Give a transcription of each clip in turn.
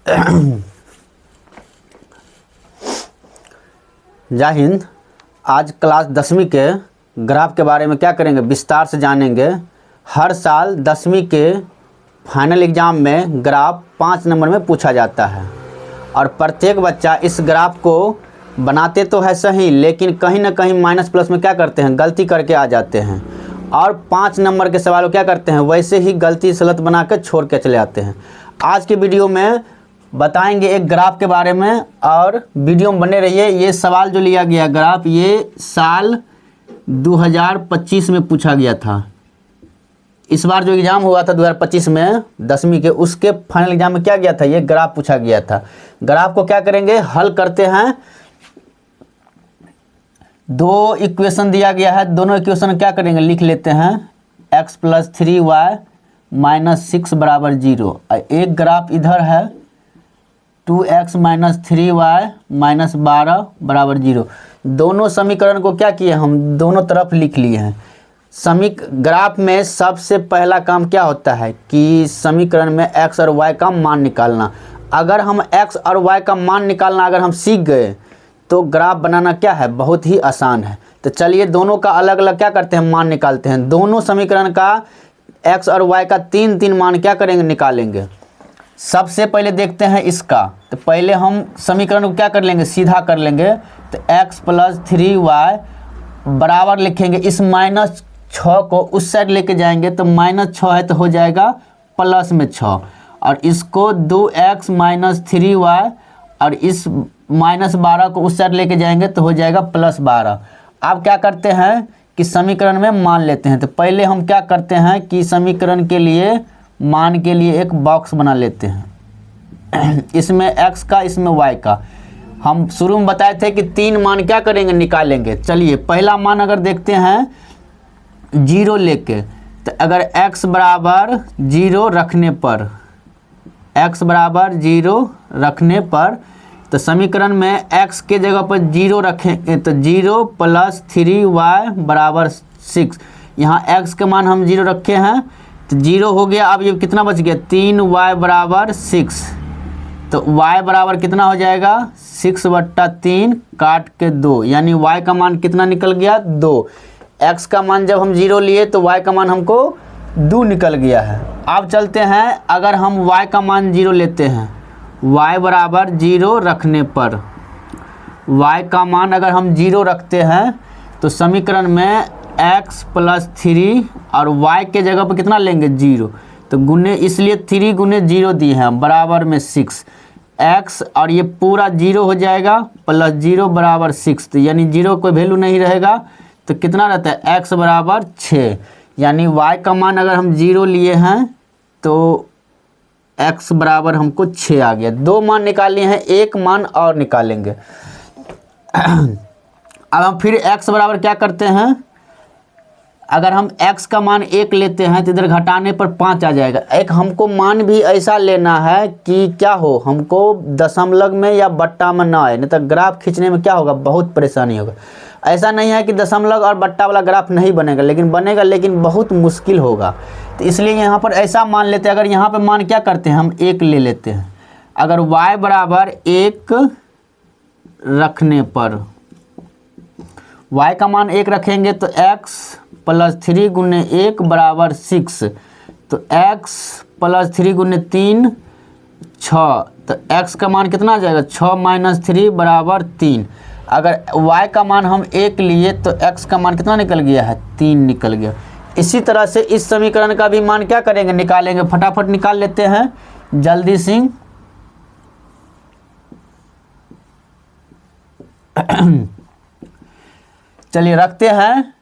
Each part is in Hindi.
जय हिंद। आज क्लास 10वीं के ग्राफ के बारे में क्या करेंगे, विस्तार से जानेंगे। हर साल 10वीं के फाइनल एग्ज़ाम में ग्राफ 5 नंबर में पूछा जाता है और प्रत्येक बच्चा इस ग्राफ को बनाते तो है सही, लेकिन कहीं ना कहीं माइनस प्लस में क्या करते हैं, गलती करके आ जाते हैं और 5 नंबर के सवाल क्या करते हैं, वैसे ही गलती सलत बना के छोड़ के चले आते हैं। आज के वीडियो में बताएंगे एक ग्राफ के बारे में और वीडियो में बने रहिए। ये सवाल जो लिया गया ग्राफ, ये साल 2025 में पूछा गया था। इस बार जो एग्ज़ाम हुआ था 2025 में 10वीं के, उसके फाइनल एग्जाम में क्या गया था, ये ग्राफ पूछा गया था। ग्राफ को क्या करेंगे, हल करते हैं। दो इक्वेशन दिया गया है, दोनों इक्वेशन क्या करेंगे, लिख लेते हैं। x + 3y - 6 = 0। एक ग्राफ इधर है 2x - 3y - 12 = 0। दोनों समीकरण को क्या किए, हम दोनों तरफ लिख लिए हैं। ग्राफ में सबसे पहला काम क्या होता है कि समीकरण में x और y का मान निकालना। अगर हम x और y का मान निकालना अगर हम सीख गए तो ग्राफ बनाना क्या है, बहुत ही आसान है। तो चलिए दोनों का अलग अलग क्या करते हैं, मान निकालते हैं। दोनों समीकरण का x और y का 3 मान क्या करेंगे, निकालेंगे। सबसे पहले देखते हैं इसका। तो पहले हम समीकरण को क्या कर लेंगे, सीधा कर लेंगे। तो x + 3y बराबर लिखेंगे, इस -6 को उस साइड लेके जाएंगे तो -6 है तो हो जाएगा +6, और इसको 2x - 3y और इस -12 को उस साइड लेके जाएंगे तो हो जाएगा +12। अब क्या करते हैं कि समीकरण में मान लेते हैं। तो पहले हम क्या करते हैं कि समीकरण के लिए मान के लिए एक बॉक्स बना लेते हैं, इसमें x का इसमें y का। हम शुरू में बताए थे कि 3 मान क्या करेंगे, निकालेंगे। चलिए पहला मान अगर देखते हैं 0 लेके, तो अगर x = 0 रखने पर, x = 0 रखने पर, तो समीकरण में x के जगह पर 0 रखें तो 0 + 3y = 6। यहाँ x का मान हम 0 रखे हैं तो 0 हो गया। अब ये कितना बच गया, 3y = 6। तो y बराबर कितना हो जाएगा, 6/3 काट के 2, यानी y का मान कितना निकल गया, 2। x का मान जब हम 0 लिए तो y का मान हमको 2 निकल गया है। अब चलते हैं, अगर हम y का मान 0 लेते हैं, y = 0 रखने पर, y का मान अगर हम 0 रखते हैं तो समीकरण में x + 3 और y के जगह पर कितना लेंगे, 0। तो गुने, इसलिए 3 × 0 दिए हैं, बराबर में 6। x और ये पूरा 0 हो जाएगा, +0 = 6। तो यानी 0 कोई वैल्यू नहीं रहेगा तो कितना रहता है, x = 6। यानी y का मान अगर हम 0 लिए हैं तो x बराबर हमको 6 आ गया। 2 मान निकाल लिए हैं, 1 मान और निकालेंगे। अब हम फिर x बराबर क्या करते हैं, अगर हम x का मान 1 लेते हैं तो इधर घटाने पर 5 आ जाएगा। एक हमको मान भी ऐसा लेना है कि क्या हो, हमको दशमलव में या बट्टा में ना आए, नहीं तो ग्राफ खींचने में क्या होगा, बहुत परेशानी होगा। ऐसा नहीं है कि दशमलव और बट्टा वाला ग्राफ नहीं बनेगा, लेकिन बनेगा, लेकिन बहुत मुश्किल होगा। तो इसलिए यहाँ पर ऐसा मान लेते हैं। अगर यहाँ पर मान क्या करते हैं, हम 1 ले लेते हैं। अगर y = 1 रखने पर, y का मान 1 रखेंगे तो x + 3 × 1 = 6। तो x + 3 × 3 6। तो x का मान कितना आ जाएगा, 6 - 3 = 3। अगर y का मान हम 1 लिए तो x का मान कितना निकल गया है, 3 निकल गया। इसी तरह से इस समीकरण का भी मान क्या करेंगे, निकालेंगे। फटाफट निकाल लेते हैं जल्दी से। चलिए रखते हैं।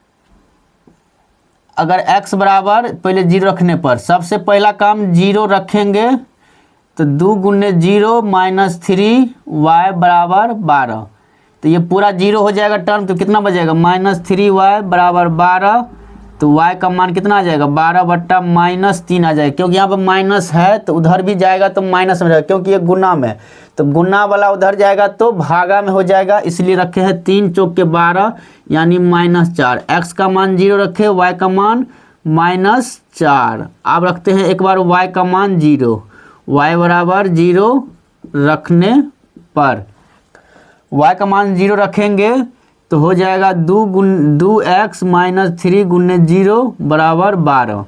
अगर x बराबर पहले 0 रखने पर, सबसे पहला काम 0 रखेंगे तो 2 × 0 - 3y = 12। तो ये पूरा 0 हो जाएगा टर्म, तो कितना बचेगा, -3y = 12। तो y का मान कितना आ जाएगा, 12/-3 आ जाएगा। क्योंकि यहाँ पर माइनस है तो उधर भी जाएगा तो माइनस में जाएगा, क्योंकि ये गुना में, तो गुना वाला उधर जाएगा तो भागा में हो जाएगा। इसलिए रखे हैं 3 × 12 यानी -4। x का मान 0 रखे, y का मान -4। अब रखते हैं एक बार y का मान 0, y = 0 रखने पर, y का मान 0 रखेंगे तो हो जाएगा 2x माइनस 3 गुने 0 बराबर 12।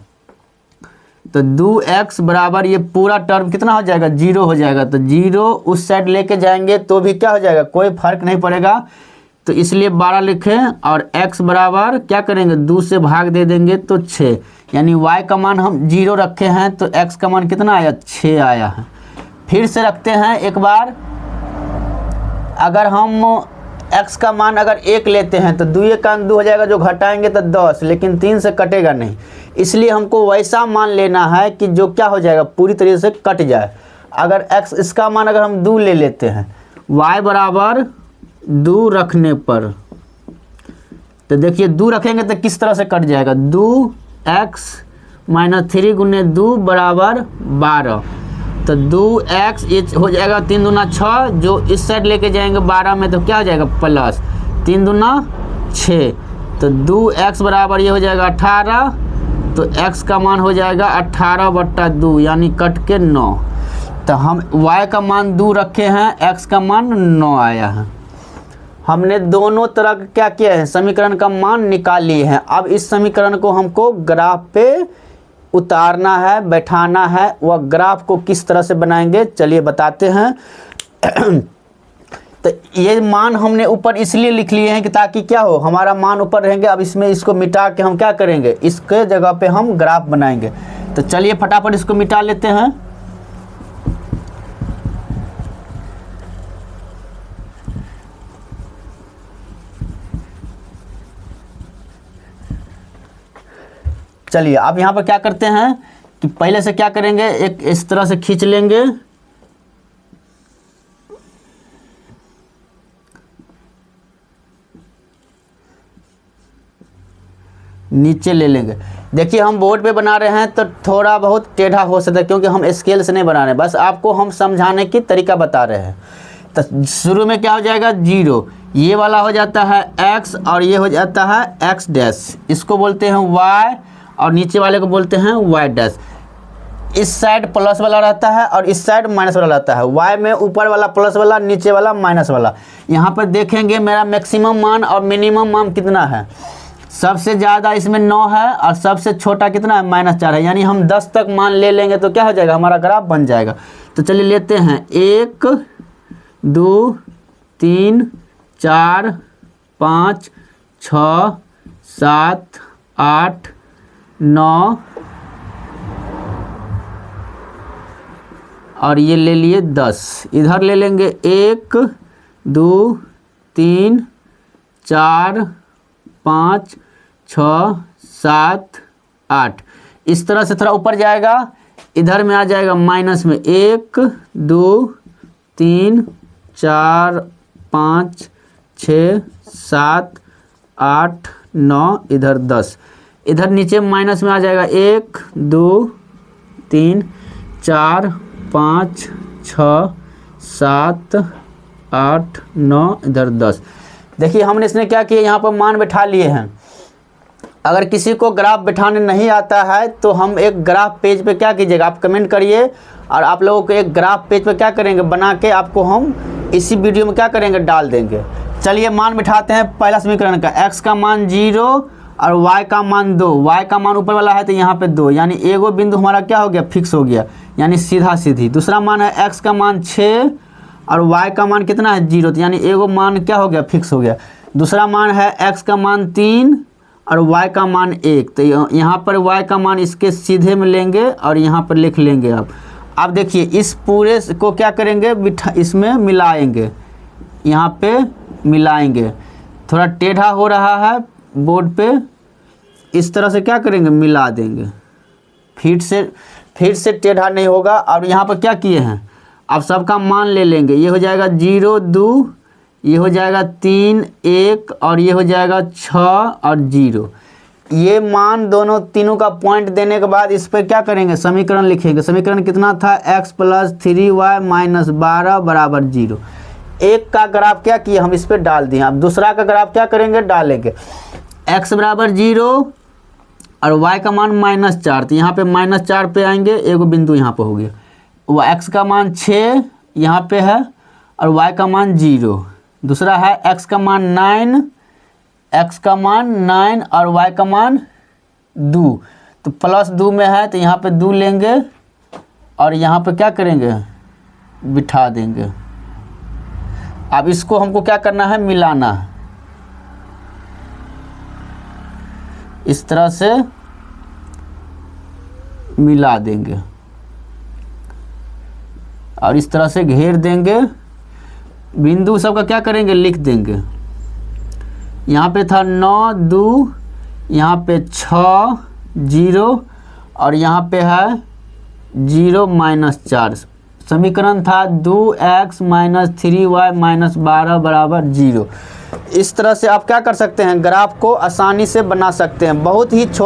तो 2x बराबर ये पूरा टर्म कितना हो जाएगा, 0 हो जाएगा। तो 0 उस साइड लेके जाएंगे तो भी क्या हो जाएगा, कोई फर्क नहीं पड़ेगा, तो इसलिए 12 लिखें। और x बराबर क्या करेंगे, 2 से भाग दे देंगे तो 6, यानी y का मान हम 0 रखे हैं तो x का मान कितना आया, 6 आया है। फिर से रखते हैं एक बार, अगर हम x का मान अगर 1 लेते हैं तो 2 का 2 हो जाएगा, जो घटाएंगे तो 10, लेकिन 3 से कटेगा नहीं, इसलिए हमको वैसा मान लेना है कि जो क्या हो जाएगा, पूरी तरीके से कट जाए। अगर x इसका मान अगर हम 2 ले लेते हैं, y बराबर 2 रखने पर, तो देखिए 2 रखेंगे तो किस तरह से कट जाएगा, 2x माइनस 3 गुने 2 बराबर 12। तो 2x ये हो जाएगा 3 दूना 6, जो इस साइड लेके जाएंगे 12 में तो क्या हो जाएगा, प्लस 3 दूना 6, तो 2x बराबर ये हो जाएगा 18। तो x का मान हो जाएगा 18/2 यानी कट के 9। तो हम y का मान 2 रखे हैं, x का मान 9 आया है। हमने दोनों तरह क्या किया है, समीकरण का मान निकाल लिए हैं। अब इस समीकरण को हमको ग्राफ पे उतारना है, बैठाना है। वह ग्राफ को किस तरह से बनाएंगे चलिए बताते हैं। तो ये मान हमने ऊपर इसलिए लिख लिए हैं कि ताकि क्या हो, हमारा मान ऊपर रहेंगे। अब इसमें इसको मिटा के हम क्या करेंगे, इसके जगह पे हम ग्राफ बनाएंगे। तो चलिए फटाफट इसको मिटा लेते हैं। चलिए अब यहाँ पर क्या करते हैं कि पहले से क्या करेंगे, एक इस तरह से खींच लेंगे, नीचे ले लेंगे। देखिए हम बोर्ड पे बना रहे हैं तो थोड़ा बहुत टेढ़ा हो सकता है, क्योंकि हम स्केल से नहीं बना रहे हैं, बस आपको हम समझाने की तरीका बता रहे हैं। तो शुरू में क्या हो जाएगा, 0, ये वाला हो जाता है x और ये हो जाता है x डैश, इसको बोलते हैं y और नीचे वाले को बोलते हैं y डैश। इस साइड प्लस वाला रहता है और इस साइड माइनस वाला रहता है। y में ऊपर वाला प्लस वाला, नीचे वाला माइनस वाला। यहाँ पर देखेंगे मेरा मैक्सिमम मान और मिनिमम मान कितना है। सबसे ज़्यादा इसमें 9 है और सबसे छोटा कितना है, -4 है। यानी हम 10 तक मान ले लेंगे तो क्या हो जाएगा, हमारा ग्राफ बन जाएगा। तो चलिए लेते हैं 1 2 3 4 5 6 7 8 9 और ये ले लिए 10। इधर ले लेंगे 1 2 3 4 5 6 7 8। इस तरह से थोड़ा ऊपर जाएगा, इधर में आ जाएगा माइनस में 1 2 3 4 5 6 7 8 9, इधर 10। इधर नीचे माइनस में आ जाएगा 1 2 3 4 5 6 7 8 9, इधर 10। देखिए हमने इसने क्या किया, यहाँ पर मान बैठा लिए हैं। अगर किसी को ग्राफ बैठाने नहीं आता है तो हम एक ग्राफ पेज पे क्या कीजिएगा, आप कमेंट करिए और आप लोगों को एक ग्राफ पेज पे क्या करेंगे, बना के आपको हम इसी वीडियो में क्या करेंगे, डाल देंगे। चलिए मान बिठाते हैं पहला समीकरण का, x का मान 0 और y का मान 2। y का मान ऊपर वाला है तो यहाँ पे 2, यानी एगो बिंदु हमारा क्या हो गया, फिक्स हो गया, यानी सीधा सीधी। दूसरा मान है x का मान 6 और y का मान कितना है, 0, तो यानी एगो मान क्या हो गया, फिक्स हो गया। दूसरा मान है x का मान 3 और y का मान 1, तो यहाँ पर y का मान इसके सीधे में लेंगे और यहाँ पर लिख लेंगे। अब देखिए इस पूरे को क्या करेंगे, इसमें मिलाएंगे, यहाँ पे मिलाएंगे। थोड़ा टेढ़ा हो रहा है बोर्ड पे, इस तरह से क्या करेंगे, मिला देंगे। फिर से टेढ़ा नहीं होगा। और यहाँ पर क्या किए हैं, अब सबका मान ले लेंगे। ये हो जाएगा 0 2, ये हो जाएगा 3 1 और ये हो जाएगा 6 और 0। ये मान दोनों तीनों का पॉइंट देने के बाद इस पर क्या करेंगे, समीकरण लिखेंगे। समीकरण कितना था, x + 3y - 12 बराबर 0। एक का ग्राफ क्या किया, हम इस पर डाल दिए। अब दूसरा का ग्राफ क्या करेंगे, डालेंगे। x बराबर 0 और y का मान -4, तो यहाँ पे -4 पे आएंगे, एगो बिंदु यहाँ पर हो गया। वो x का मान 6, यहाँ पे है और y का मान 0। दूसरा है x का मान 9, x का मान 9 और y का मान 2। तो प्लस 2 में है तो यहाँ पे 2 लेंगे और यहाँ पे क्या करेंगे, बिठा देंगे। अब इसको हमको क्या करना है, मिलाना है। इस तरह से मिला देंगे और इस तरह से घेर देंगे। बिंदु सबका क्या करेंगे, लिख देंगे। यहाँ पे था 9 2, यहाँ पे 6 0 और यहाँ पे है 0 -4। समीकरण था 2x - 3y - 12 = 0। इस तरह से आप क्या कर सकते हैं, ग्राफ को आसानी से बना सकते हैं। बहुत ही